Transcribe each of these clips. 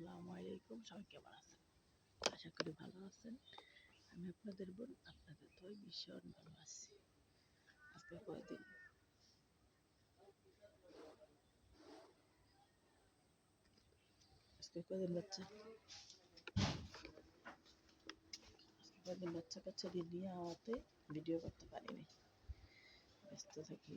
আসসালামু আলাইকুম। সবাই কেমন আছেন? আশা করি ভালো আছেন। আমি আপনাদের বোন, আপনাদের দোয়ায় ভীষণ ভালো আছি। আজকে কয়দিন বাচ্চা কাচ্চাদের নিয়ে আমাতে ভিডিও করতে পারিনি, ব্যস্ত থাকি।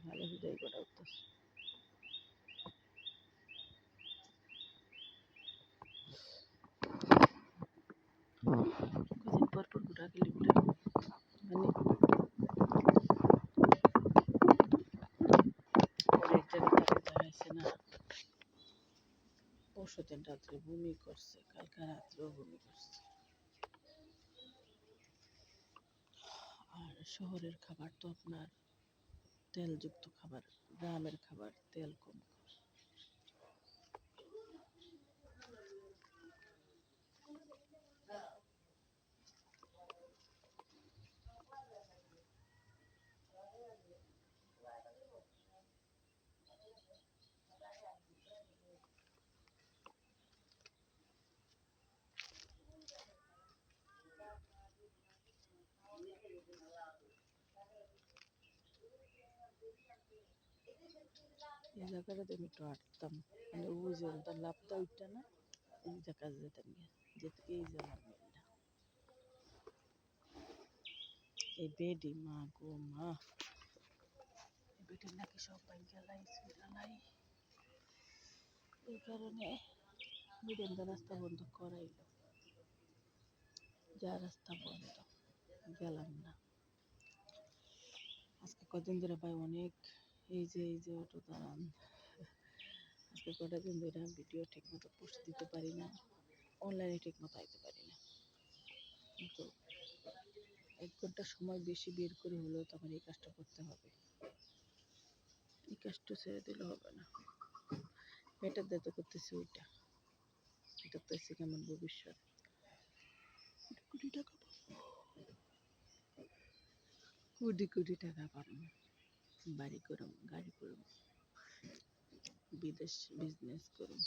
ভালো ভিডিও করা উঠতেছে। কদিন পর পর ঘোরা গেলে ঘুরে মানে অনেক জায়গায় দাঁড়াইছে না। পরশুদিন রাত্রে বমি করছে, কালকে রাত্রেও বমি করছে। আর শহরের খাবার তো আপনার তেলযুক্ত খাবার, গ্রামের খাবার তেল কম। এই জায়গাটাতে আমি একটু হাঁটতাম, মানে ওই যে লাভটা ওইটা না, এই জায়গা যেতাম যেতে এই জায়গার মেলটা এই বেডি মা গো মা, এই বেডি নাকি সব গেলাই এই কারণে বিরেন্দা রাস্তা বন্ধ করাইল। যা রাস্তা বন্ধ, গেলাম না আজকে কদিন ধরে। ভাই অনেক এই যে অটো দাঁড়ান, আজকে কটা দিন ধরে ভিডিও ঠিক মতো পোস্ট দিতে পারি না, অনলাইনে ঠিক মতো আইতে পারি না। কিন্তু 1 ঘন্টা সময় বেশি বের করে হলেও তখন এই কাজটা করতে হবে, এই কাজটা ছেড়ে দিলে হবে না। মেয়েটার দায়িত্ব করতেছি ওইটা, এটা তো এসে কেমন ভবিষ্যৎ। কোটি টাকা কোটি টাকা পাবো, বাড়ি করুম, গাড়ি করুম, বিদেশ বিজনেস করুম।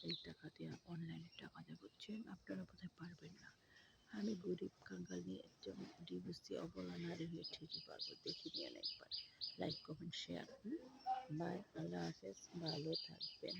এই টাকা দিয়ে অনলাইনে টাকা দিয়ে বুঝছেন, আপনারা বোধহয় পারবেন না। আমি গরিব কাঙ্গাল নিয়ে একজন ডিভোর্সি অবলা নারী হয়ে ঠিকই পারবো, দেখে নিয়ে একবার। Like comment share. বাই, আল্লাহ হাফেজ, ভালো থাকবেন।